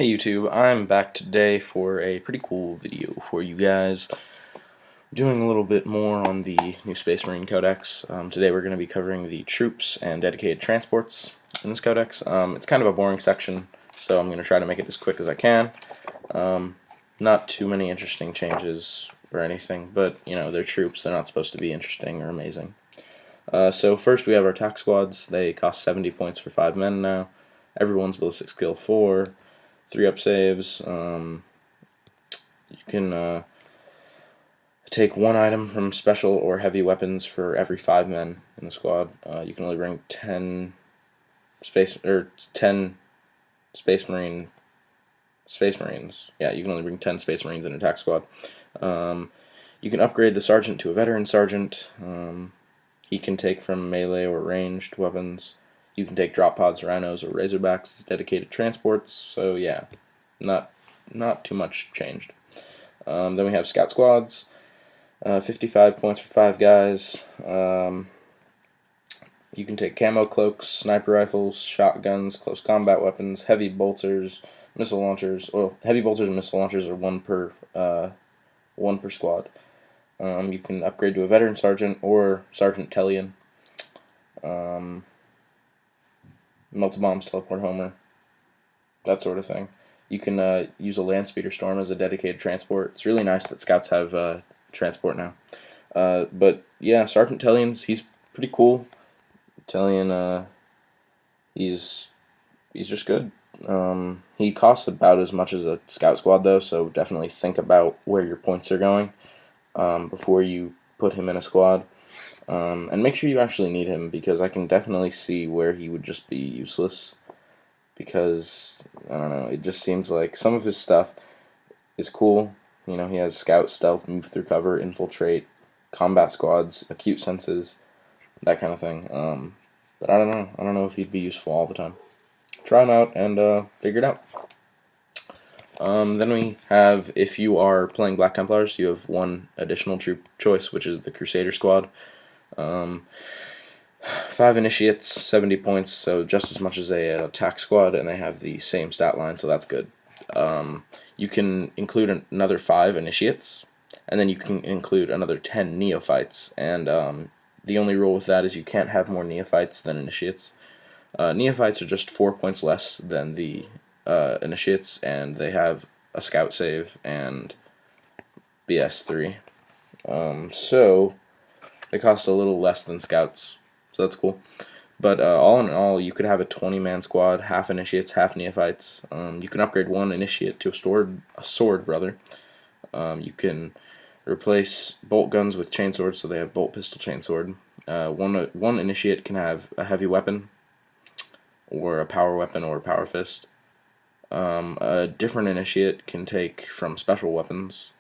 Hey YouTube, I'm back today for a pretty cool video for you guys. Doing a little bit more on the new Space Marine Codex. Today we're going to be covering the troops and dedicated transports in this codex. It's kind of a boring section, so I'm going to try to make it as quick as I can. Not too many interesting changes or anything, but you know, they're troops, they're not supposed to be interesting or amazing. So first we have our attack squads. They cost 70 points for 5 men now. Everyone's ballistic skill 4. 3 up saves. You can take 1 item from special or heavy weapons for every 5 men in the squad. You can only bring 10 space marines. Yeah, you can only bring 10 space marines in an attack squad. You can upgrade the sergeant to a veteran sergeant. He can take from melee or ranged weapons. You can take drop pods, rhinos, or razorbacks as dedicated transports. So yeah, not too much changed. Then we have scout squads. 55 points for 5 guys. You can take camo cloaks, sniper rifles, shotguns, close combat weapons, heavy bolters, missile launchers. Well, heavy bolters and missile launchers are one per squad. You can upgrade to a veteran sergeant or Sergeant Tellian. Melta bombs, teleport Homer, that sort of thing. You can use a land speeder storm as a dedicated transport. It's really nice that scouts have transport now. But yeah, Sergeant Tellian's, he's pretty cool. Tellian, he's just good. He costs about as much as a scout squad though, so definitely think about where your points are going before you put him in a squad. And make sure you actually need him, because I can definitely see where he would just be useless. Because, I don't know, it just seems like some of his stuff is cool. You know, he has scout, stealth, move through cover, infiltrate, combat squads, acute senses, that kind of thing. But I don't know. I don't know if he'd be useful all the time. Try him out and figure it out. Then we have, if you are playing Black Templars, you have 1 additional troop choice, which is the Crusader squad. 5 initiates, 70 points, so just as much as an attack squad, and they have the same stat line, so that's good. You can include another 5 initiates, and then you can include another 10 neophytes, and the only rule with that is you can't have more neophytes than initiates. Neophytes are just 4 points less than the initiates, and they have a scout save and BS3. So they cost a little less than scouts, so that's cool. But all in all, you could have a 20-man squad, half initiates, half neophytes. You can upgrade 1 initiate to a sword, brother. You can replace bolt guns with chainswords, so they have bolt pistol chainsword. One initiate can have a heavy weapon, or a power weapon, or a power fist. A different initiate can take from special weapons.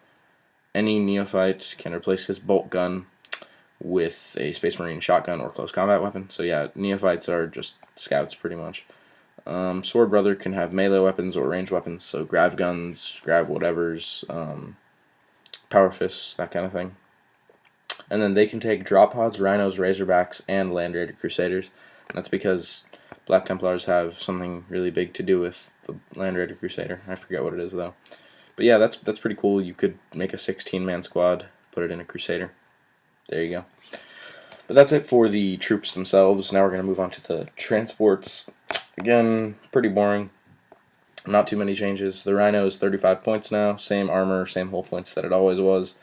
Any neophyte can replace his bolt gun with a Space Marine shotgun or close combat weapon. So yeah, neophytes are just scouts pretty much. Sword Brother can have melee weapons or ranged weapons, so grav guns, grav whatevers, power fists, that kind of thing. And then they can take drop pods, rhinos, razorbacks, and Land Raider Crusaders. And that's because Black Templars have something really big to do with the Land Raider Crusader. I forget what it is though. But yeah, that's pretty cool. You could make a 16-man squad, put it in a Crusader. There you go. But that's it for the troops themselves. Now we're going to move on to the transports. Again, pretty boring. Not too many changes. The Rhino is 35 points now. Same armor, same hull points that it always was.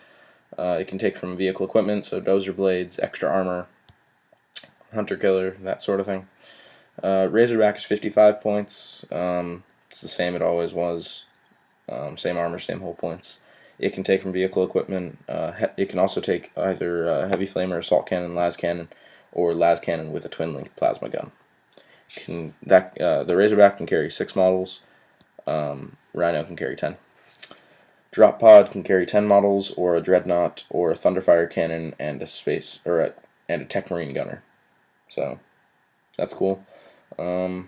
It can take from vehicle equipment, so dozer blades, extra armor, hunter killer, that sort of thing. Razorback is 55 points. It's the same it always was. Same armor, same hull points. It can take from vehicle equipment. It can also take either heavy flamer, assault cannon, las cannon, or las cannon with a twin-linked plasma gun. The Razorback can carry 6 models. Rhino can carry 10. Drop pod can carry 10 models, or a dreadnought, or a thunderfire cannon, and a tech marine gunner. So that's cool. Armor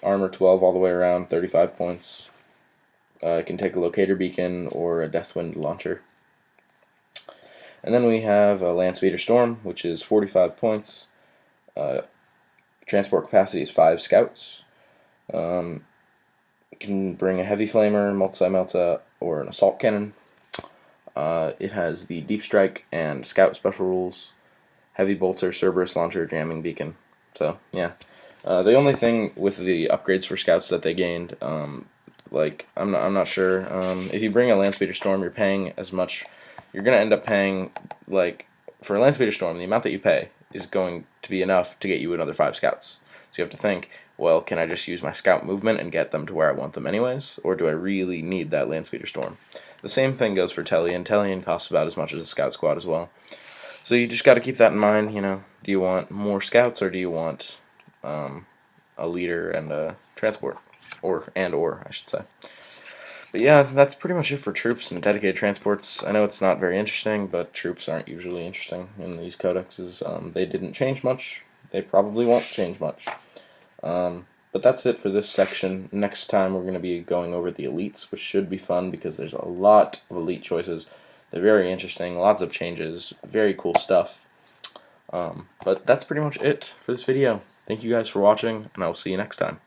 12 all the way around, 35 points. It can take a locator beacon or a Deathwind launcher. And then we have a Land Speeder Storm, which is 45 points. Transport capacity is 5 scouts. It can bring a heavy flamer, multi-melta, or an assault cannon. It has the deep strike and scout special rules, heavy bolter, Cerberus launcher, jamming beacon. So yeah, the only thing with the upgrades for scouts that they gained, like I'm not sure. If you bring a Landspeeder Storm, you're paying as much. You're gonna end up paying, like, for a Landspeeder Storm, the amount that you pay is going to be enough to get you another 5 scouts. So you have to think, well, can I just use my scout movement and get them to where I want them anyways, or do I really need that Landspeeder Storm? The same thing goes for Tellian. Tellian costs about as much as a scout squad as well. So you just got to keep that in mind. Do you want more scouts, or do you want a leader and a transport, or I should say. But yeah, that's pretty much it for troops and dedicated transports. I know it's not very interesting, but troops aren't usually interesting in these codexes. They didn't change much. They probably won't change much. But that's it for this section. Next time we're going to be going over the elites, which should be fun because there's a lot of elite choices. They're very interesting, lots of changes, very cool stuff. But that's pretty much it for this video. Thank you guys for watching, and I will see you next time.